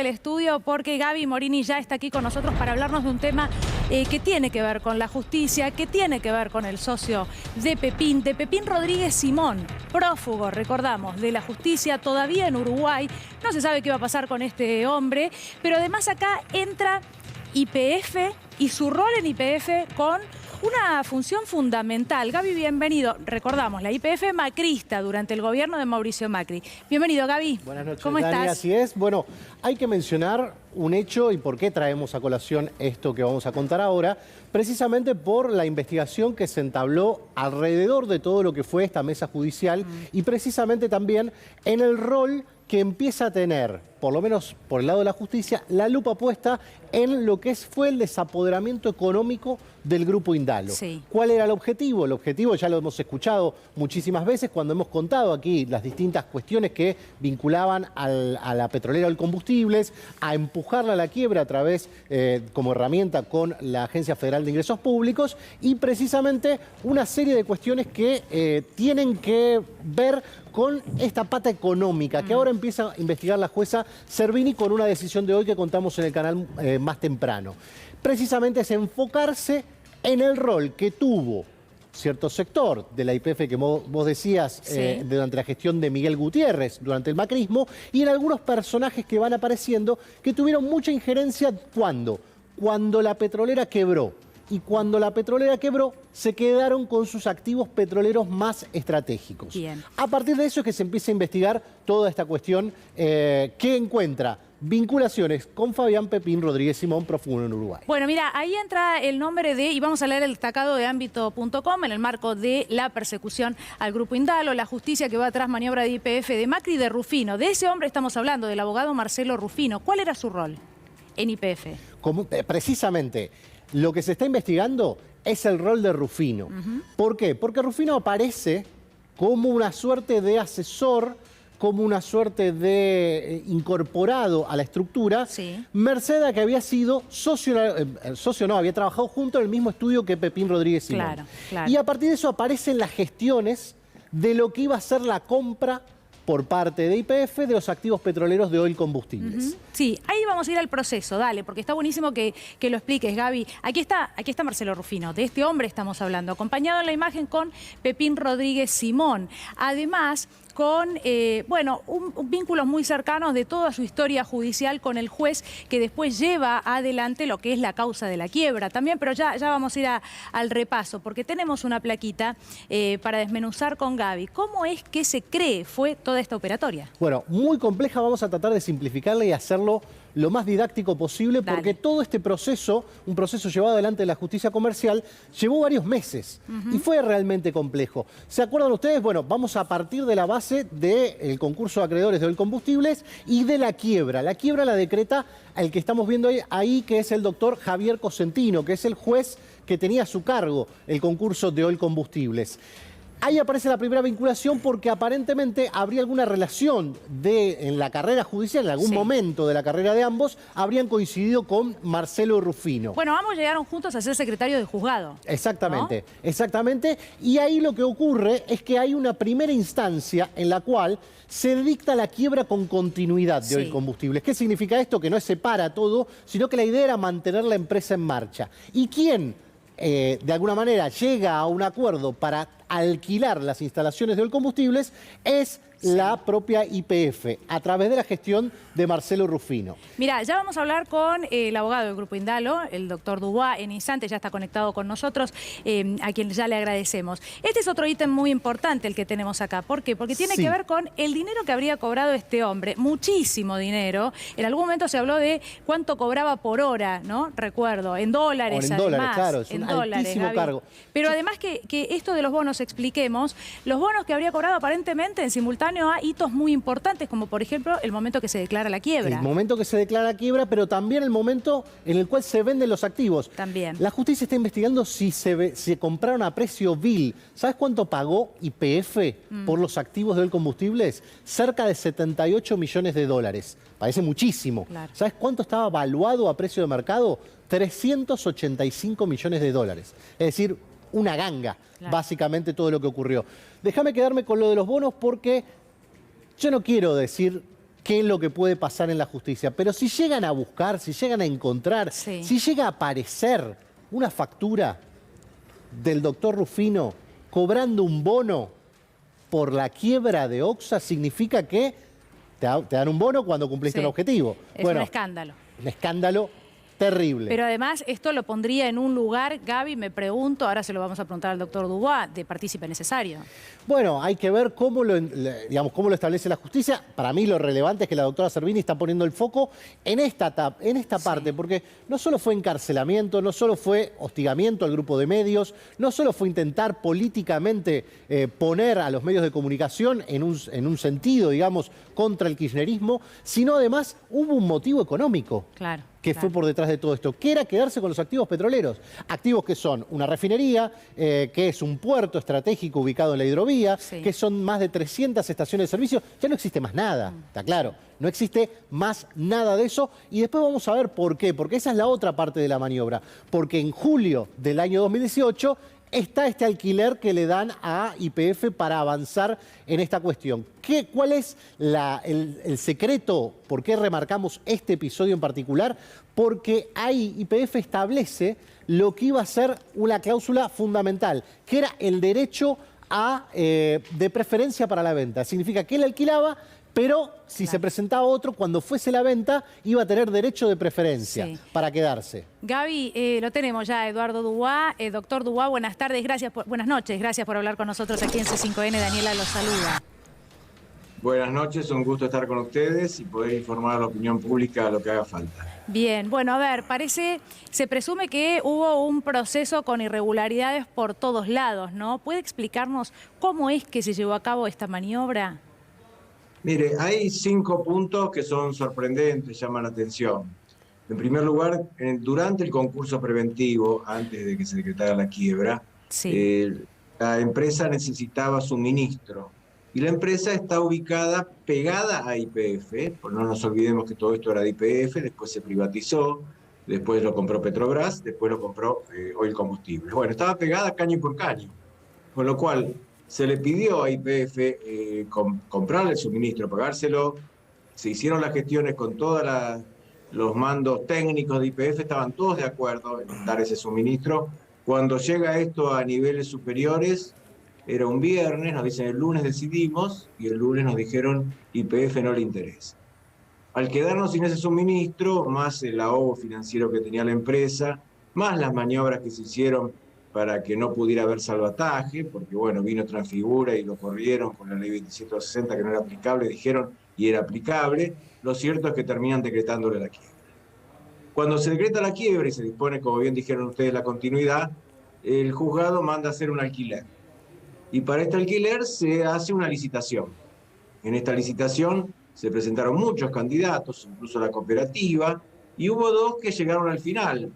del estudio porque Gaby Morini ya está aquí con nosotros para hablarnos de un tema que tiene que ver con la justicia, que tiene que ver con el socio de Pepín Rodríguez Simón, prófugo, recordamos, de la justicia todavía en Uruguay. No se sabe qué va a pasar con este hombre, pero además acá entra YPF y su rol en YPF con una función fundamental. Gaby, bienvenido. Recordamos, la YPF macrista durante el gobierno de Mauricio Macri. Bienvenido, Gaby. Buenas noches, ¿Cómo Dani, estás? así es. Bueno, hay que mencionar un hecho y por qué traemos a colación esto que vamos a contar ahora, precisamente por la investigación que se entabló alrededor de todo lo que fue esta mesa judicial y precisamente también en el rol que empieza a tener, por lo menos por el lado de la justicia, la lupa puesta en lo que fue el desapoderamiento económico del Grupo Indalo. Sí. ¿Cuál era el objetivo? El objetivo ya lo hemos escuchado muchísimas veces cuando hemos contado aquí las distintas cuestiones que vinculaban a la petrolera o combustibles, a empujarla a la quiebra a través, como herramienta, con la Agencia Federal de Ingresos Públicos y precisamente una serie de cuestiones que tienen que ver con esta pata económica que ahora empieza a investigar la jueza Servini con una decisión de hoy que contamos en el canal más temprano. Precisamente es enfocarse en el rol que tuvo cierto sector de la YPF que vos decías durante la gestión de Miguel Gutiérrez, durante el macrismo, y en algunos personajes que van apareciendo que tuvieron mucha injerencia cuando la petrolera quebró. Y cuando la petrolera quebró, se quedaron con sus activos petroleros más estratégicos. Bien. A partir de eso es que se empieza a investigar toda esta cuestión que encuentra vinculaciones con Fabián Pepín Rodríguez Simón, prófugo en Uruguay. Bueno, mira, ahí entra el nombre de, y vamos a leer el destacado de ámbito.com en el marco de la persecución al Grupo Indalo, la justicia que va tras maniobra de YPF, de Macri y de Rufino. De ese hombre estamos hablando, del abogado Marcelo Rufino. ¿Cuál era su rol en YPF? Precisamente, lo que se está investigando es el rol de Rufino. ¿Por qué? Porque Rufino aparece como una suerte de asesor, como una suerte de incorporado a la estructura, merced a que había sido había trabajado junto en el mismo estudio que Pepín Rodríguez Simón. Claro, claro. Y a partir de eso aparecen las gestiones de lo que iba a ser la compra por parte de YPF de los activos petroleros de Oil Combustibles. Sí, ahí vamos a ir al proceso, dale, porque está buenísimo que lo expliques, Gaby. Aquí está Marcelo Rufino, de este hombre estamos hablando, acompañado en la imagen con Pepín Rodríguez Simón. Además, con, vínculos muy cercanos de toda su historia judicial con el juez que después lleva adelante lo que es la causa de la quiebra también, pero ya vamos a ir al repaso, porque tenemos una plaquita para desmenuzar con Gaby. ¿Cómo es que se cree fue toda esta operatoria? Bueno, muy compleja, vamos a tratar de simplificarla y hacerlo lo más didáctico posible, porque todo este proceso, un proceso llevado adelante de la justicia comercial, llevó varios meses y fue realmente complejo. ¿Se acuerdan ustedes? Bueno, vamos a partir de la base del concurso de acreedores de Oil Combustibles y de la quiebra. La quiebra la decreta el que estamos viendo ahí, que es el doctor Javier Cosentino, que es el juez que tenía a su cargo el concurso de Oil Combustibles. Ahí aparece la primera vinculación porque aparentemente habría alguna relación en la carrera judicial, en algún momento de la carrera de ambos, habrían coincidido con Marcelo Rufino. Bueno, ambos llegaron juntos a ser secretarios de juzgado. Exactamente, ¿no? Exactamente. Y ahí lo que ocurre es que hay una primera instancia en la cual se dicta la quiebra con continuidad de Oil Combustibles. ¿Qué significa esto? Que no es separa todo, sino que la idea era mantener la empresa en marcha. ¿Y quién, de alguna manera, llega a un acuerdo para alquilar las instalaciones de Oil Combustibles? Es la propia YPF, a través de la gestión de Marcelo Rufino. Mira, ya vamos a hablar con el abogado del Grupo Indalo, el doctor Dubois, en instantes, ya está conectado con nosotros, a quien ya le agradecemos. Este es otro ítem muy importante el que tenemos acá. ¿Por qué? Porque tiene que ver con el dinero que habría cobrado este hombre, muchísimo dinero. En algún momento se habló de cuánto cobraba por hora, ¿no? Recuerdo, en dólares, en además. Dólares, claro, es un altísimo cargo. Pero además que esto de los bonos, expliquemos, los bonos que habría cobrado aparentemente en simultáneo a hitos muy importantes, como por ejemplo el momento que se declara la quiebra. El momento que se declara la quiebra, pero también el momento en el cual se venden los activos. También. La justicia está investigando si se compraron a precio vil. ¿Sabes cuánto pagó YPF por los activos de Oil Combustibles? Cerca de 78 millones de dólares. Parece muchísimo. Claro. ¿Sabes cuánto estaba valuado a precio de mercado? 385 millones de dólares. Es decir, una ganga, básicamente todo lo que ocurrió. Déjame quedarme con lo de los bonos porque yo no quiero decir qué es lo que puede pasar en la justicia. Pero si llegan a buscar, si llegan a encontrar, Sí. si llega a aparecer una factura del doctor Rufino cobrando un bono por la quiebra de Oxa, significa que te dan un bono cuando cumpliste Sí. un objetivo. Es un escándalo. Un escándalo terrible. Pero además esto lo pondría en un lugar, Gaby, me pregunto, ahora se lo vamos a preguntar al doctor Dubois, de partícipe necesario. Bueno, hay que ver cómo lo establece la justicia. Para mí lo relevante es que la doctora Servini está poniendo el foco en esta parte, porque no solo fue encarcelamiento, no solo fue hostigamiento al grupo de medios, no solo fue intentar políticamente poner a los medios de comunicación en un sentido, digamos, contra el kirchnerismo, sino además hubo un motivo económico. Claro. Que fue por detrás de todo esto, que era quedarse con los activos petroleros. Activos que son una refinería, que es un puerto estratégico ubicado en la hidrovía, Sí. que son más de 300 estaciones de servicio. Ya no existe más nada, está claro. No existe más nada de eso. Y después vamos a ver por qué. Porque esa es la otra parte de la maniobra. Porque en julio del año 2018 está este alquiler que le dan a YPF para avanzar en esta cuestión. ¿Cuál es el secreto? ¿Por qué remarcamos este episodio en particular? Porque ahí YPF establece lo que iba a ser una cláusula fundamental, que era el derecho de preferencia para la venta. Significa que él alquilaba, pero si se presentaba otro, cuando fuese la venta, iba a tener derecho de preferencia para quedarse. Gaby, lo tenemos ya, Eduardo Dubois. Doctor Dubois, buenas tardes, buenas noches, gracias por hablar con nosotros aquí en C5N. Daniela los saluda. Buenas noches, un gusto estar con ustedes y poder informar a la opinión pública lo que haga falta. Bien, bueno, a ver, se presume que hubo un proceso con irregularidades por todos lados, ¿no? ¿Puede explicarnos cómo es que se llevó a cabo esta maniobra? Mire, hay 5 puntos que son sorprendentes, llaman la atención. En primer lugar, durante el concurso preventivo, antes de que se decretara la quiebra, la empresa necesitaba suministro. Y la empresa está ubicada pegada a YPF, pues no nos olvidemos que todo esto era de YPF, después se privatizó, después lo compró Petrobras, después lo compró Oil Combustibles. Bueno, estaba pegada caño por caño, con lo cual se le pidió a YPF comprar el suministro, pagárselo. Se hicieron las gestiones con todos los mandos técnicos de YPF, estaban todos de acuerdo en dar ese suministro. Cuando llega esto a niveles superiores, era un viernes, nos dicen el lunes decidimos, y el lunes nos dijeron YPF no le interesa. Al quedarnos sin ese suministro, más el ahogo financiero que tenía la empresa, más las maniobras que se hicieron para que no pudiera haber salvataje, porque bueno, vino Transfigura y lo corrieron con la ley 2760 que no era aplicable, dijeron, y era aplicable, lo cierto es que terminan decretándole la quiebra. Cuando se decreta la quiebra y se dispone, como bien dijeron ustedes, la continuidad, el juzgado manda a hacer un alquiler. Y para este alquiler se hace una licitación. En esta licitación se presentaron muchos candidatos, incluso la cooperativa, y hubo 2 que llegaron al final.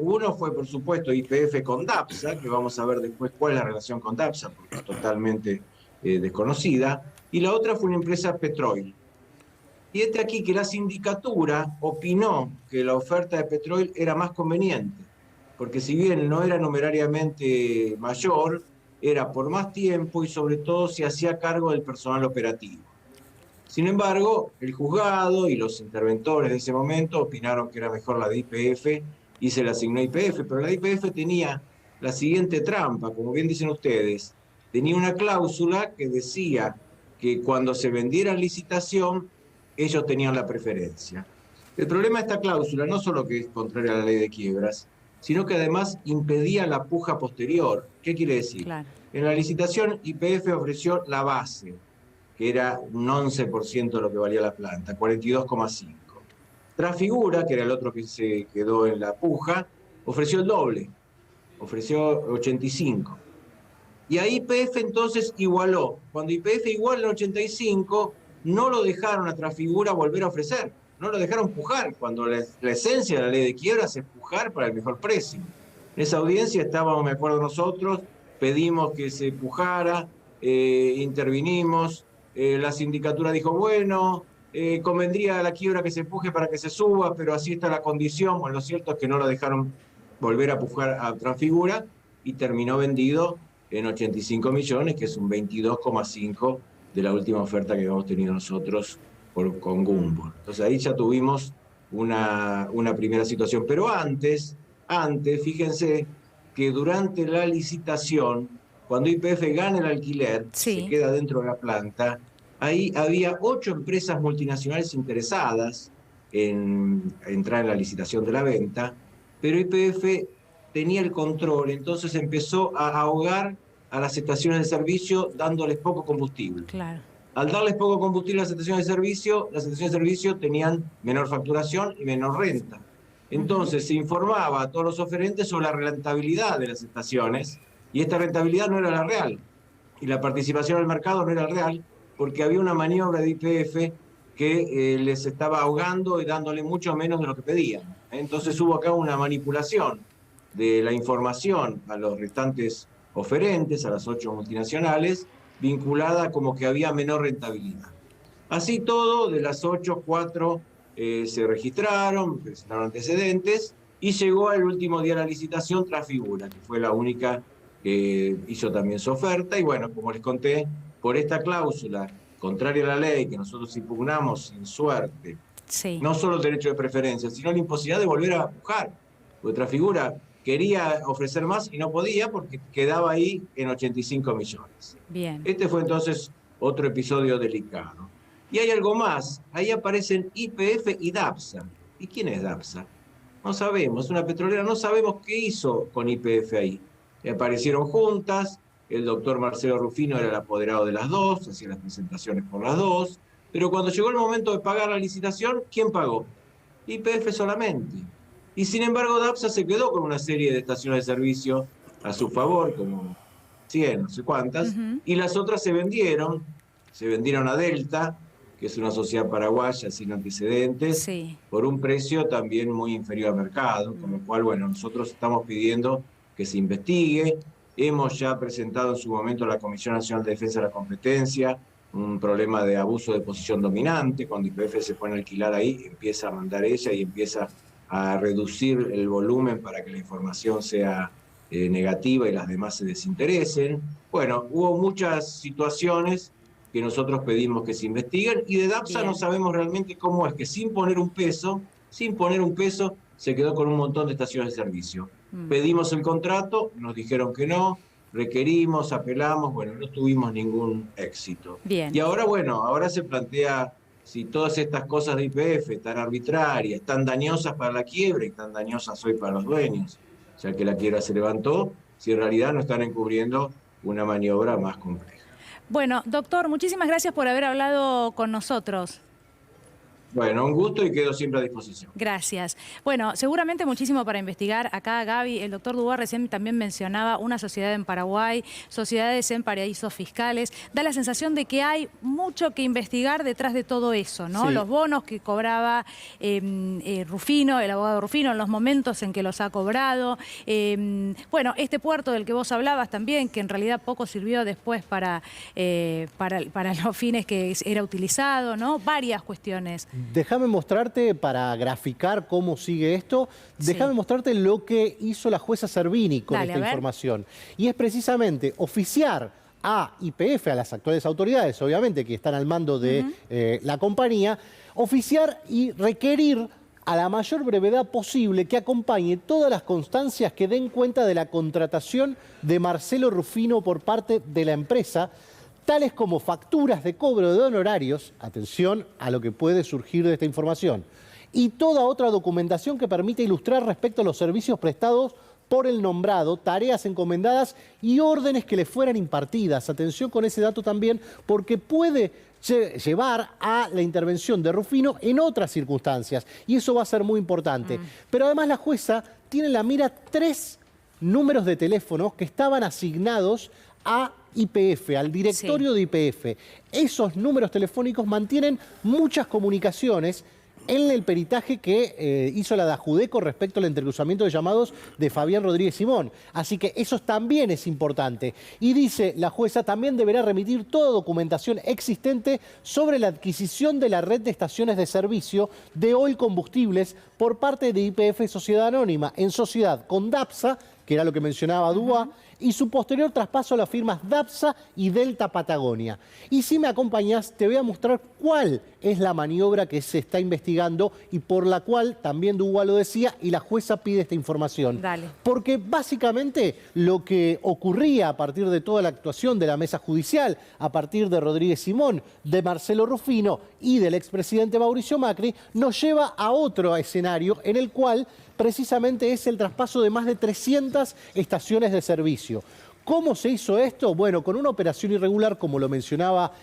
Uno fue, por supuesto, YPF con DAPSA, que vamos a ver después cuál es la relación con DAPSA, porque es totalmente desconocida, y la otra fue una empresa Petroil. Y aquí que la sindicatura opinó que la oferta de Petroil era más conveniente, porque si bien no era numerariamente mayor, era por más tiempo y sobre todo se hacía cargo del personal operativo. Sin embargo, el juzgado y los interventores de ese momento opinaron que era mejor la de YPF y se la asignó a YPF, pero la de YPF tenía la siguiente trampa, como bien dicen ustedes, tenía una cláusula que decía que cuando se vendiera en licitación, ellos tenían la preferencia. El problema de esta cláusula no solo que es contraria a la ley de quiebras, sino que además impedía la puja posterior. ¿Qué quiere decir? Claro. En la licitación YPF ofreció la base, que era un 11% de lo que valía la planta, 42,5. Transfigura, que era el otro que se quedó en la puja, ofreció el doble, ofreció 85. Y a YPF entonces igualó. Cuando YPF iguala el 85, no lo dejaron a Transfigura volver a ofrecer. No lo dejaron pujar, cuando la esencia de la ley de quiebras es pujar para el mejor precio. En esa audiencia estábamos, me acuerdo nosotros, pedimos que se pujara, intervinimos, la sindicatura dijo, bueno, convendría a la quiebra que se puje para que se suba, pero así está la condición. Bueno, lo cierto es que no lo dejaron volver a pujar a Transfigura y terminó vendido en 85 millones, que es un 22,5 de la última oferta que hemos tenido nosotros con Gumbor. Entonces ahí ya tuvimos una primera situación. Pero antes, fíjense que durante la licitación, cuando YPF gana el alquiler, se queda dentro de la planta, ahí había 8 empresas multinacionales interesadas en entrar en la licitación de la venta, pero YPF tenía el control, entonces empezó a ahogar a las estaciones de servicio dándoles poco combustible. Claro. Al darles poco combustible a las estaciones de servicio tenían menor facturación y menor renta. Entonces se informaba a todos los oferentes sobre la rentabilidad de las estaciones, y esta rentabilidad no era la real, y la participación al mercado no era real, porque había una maniobra de YPF que les estaba ahogando y dándole mucho menos de lo que pedían. Entonces hubo acá una manipulación de la información a los restantes oferentes, a las 8 multinacionales, vinculada como que había menor rentabilidad. Así todo, de las 8, 4 se registraron, presentaron antecedentes, y llegó al último día de la licitación Trafigura, que fue la única que hizo también su oferta, y bueno, como les conté, por esta cláusula contraria a la ley que nosotros impugnamos sin suerte, no solo el derecho de preferencia, sino la imposibilidad de volver a buscar, porque Trafigura quería ofrecer más y no podía porque quedaba ahí en 85 millones. Bien. Este fue entonces otro episodio delicado. Y hay algo más, ahí aparecen YPF y Dapsa. ¿Y quién es Dapsa? No sabemos, es una petrolera, no sabemos qué hizo con YPF ahí. Aparecieron juntas, el doctor Marcelo Rufino era el apoderado de las dos, hacía las presentaciones por las dos, pero cuando llegó el momento de pagar la licitación, ¿quién pagó? YPF solamente. Y sin embargo Dapsa se quedó con una serie de estaciones de servicio a su favor, como 100, no sé cuántas, y las otras se vendieron a Delta, que es una sociedad paraguaya sin antecedentes, por un precio también muy inferior al mercado, con lo cual, bueno, nosotros estamos pidiendo que se investigue. Hemos ya presentado en su momento a la Comisión Nacional de Defensa de la Competencia un problema de abuso de posición dominante. Cuando YPF se pone a alquilar ahí, empieza a mandar ella y empieza a reducir el volumen para que la información sea negativa y las demás se desinteresen. Bueno, hubo muchas situaciones que nosotros pedimos que se investiguen, y de Dapsa no sabemos realmente cómo es que sin poner un peso, se quedó con un montón de estaciones de servicio. Pedimos el contrato, nos dijeron que no, requerimos, apelamos, bueno, no tuvimos ningún éxito. Bien. Y ahora, bueno, ahora se plantea si todas estas cosas de YPF tan arbitrarias, tan dañosas para la quiebra y tan dañosas hoy para los dueños, ya que la quiebra se levantó, si en realidad no están encubriendo una maniobra más compleja. Bueno, doctor, muchísimas gracias por haber hablado con nosotros. Bueno, un gusto y quedo siempre a disposición. Gracias. Bueno, seguramente muchísimo para investigar. Acá Gaby, el doctor Dubois recién también mencionaba una sociedad en Paraguay, sociedades en paraísos fiscales. Da la sensación de que hay mucho que investigar detrás de todo eso, ¿no? Sí. Los bonos que cobraba Rufino, el abogado Rufino, en los momentos en que los ha cobrado. Bueno, este puerto del que vos hablabas también, que en realidad poco sirvió después para los fines que era utilizado, ¿no? Varias cuestiones. Déjame mostrarte, para graficar cómo sigue esto, déjame mostrarte lo que hizo la jueza Servini con esta información. Y es precisamente oficiar a YPF, a las actuales autoridades, obviamente, que están al mando de la compañía, oficiar y requerir a la mayor brevedad posible que acompañe todas las constancias que den cuenta de la contratación de Marcelo Rufino por parte de la empresa, tales como facturas de cobro de honorarios, atención a lo que puede surgir de esta información, y toda otra documentación que permita ilustrar respecto a los servicios prestados por el nombrado, tareas encomendadas y órdenes que le fueran impartidas. Atención con ese dato también, porque puede llevar a la intervención de Rufino en otras circunstancias, y eso va a ser muy importante. Pero además la jueza tiene en la mira 3 números de teléfonos que estaban asignados a YPF, al directorio de YPF. Esos números telefónicos mantienen muchas comunicaciones en el peritaje que hizo la DAJUDECO respecto al entrecruzamiento de llamados de Fabián Rodríguez Simón. Así que eso también es importante. Y dice la jueza, también deberá remitir toda documentación existente sobre la adquisición de la red de estaciones de servicio de Oil Combustibles por parte de YPF Sociedad Anónima, en sociedad con Dapsa, que era lo que mencionaba Dubois, y su posterior traspaso a las firmas Dapsa y Delta Patagonia. Y si me acompañás, te voy a mostrar cuál es la maniobra que se está investigando y por la cual también Dubois lo decía y la jueza pide esta información. Dale. Porque básicamente lo que ocurría a partir de toda la actuación de la mesa judicial, a partir de Rodríguez Simón, de Marcelo Rufino y del expresidente Mauricio Macri, nos lleva a otro escenario en el cual precisamente es el traspaso de más de 300 estaciones de servicio. ¿Cómo se hizo esto? Bueno, con una operación irregular, como lo mencionaba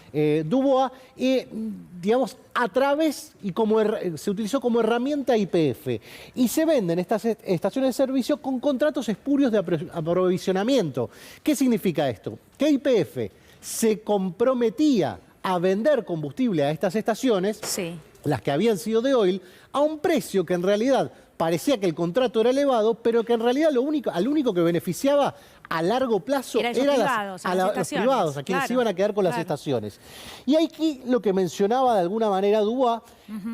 Dubois, digamos, a través y se utilizó como herramienta YPF. Y se venden estas estaciones de servicio con contratos espurios de aprovisionamiento. ¿Qué significa esto? Que YPF se comprometía a vender combustible a estas estaciones, Sí. las que habían sido de Oil, a un precio que en realidad parecía que el contrato era elevado, pero que en realidad al único que beneficiaba a largo plazo Era los privados, a quienes iban a quedar con las estaciones. Y aquí lo que mencionaba de alguna manera Dubois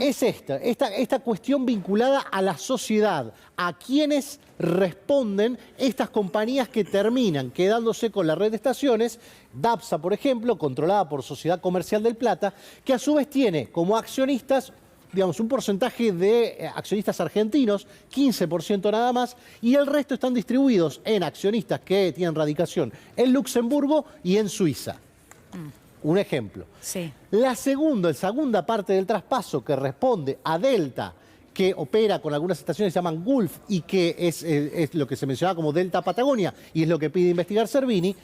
es esta cuestión vinculada a la sociedad, a quienes responden estas compañías que terminan quedándose con la red de estaciones. Dapsa, por ejemplo, controlada por Sociedad Comercial del Plata, que a su vez tiene como accionistas, digamos, un porcentaje de accionistas argentinos, 15% nada más, y el resto están distribuidos en accionistas que tienen radicación en Luxemburgo y en Suiza. Un ejemplo. Sí. La segunda parte del traspaso que responde a Delta, que opera con algunas estaciones que se llaman Gulf y que es lo que se mencionaba como Delta Patagonia y es lo que pide investigar Cervini,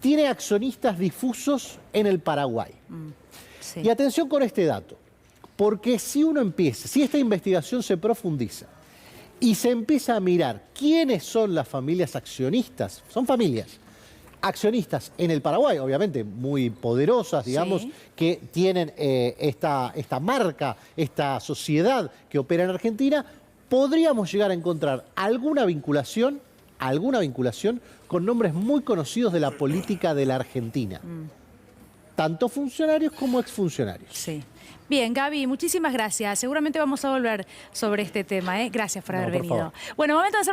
tiene accionistas difusos en el Paraguay. Sí. Y atención con este dato. Porque si esta investigación se profundiza y se empieza a mirar quiénes son las familias accionistas, son familias accionistas en el Paraguay, obviamente muy poderosas, digamos, Sí. que tienen esta marca, esta sociedad que opera en Argentina, podríamos llegar a encontrar alguna vinculación con nombres muy conocidos de la política de la Argentina. Tanto funcionarios como exfuncionarios. Sí. Bien, Gaby, muchísimas gracias. Seguramente vamos a volver sobre este tema, ¿eh? Gracias por haber No, por venido. favor. Bueno, momento de hacer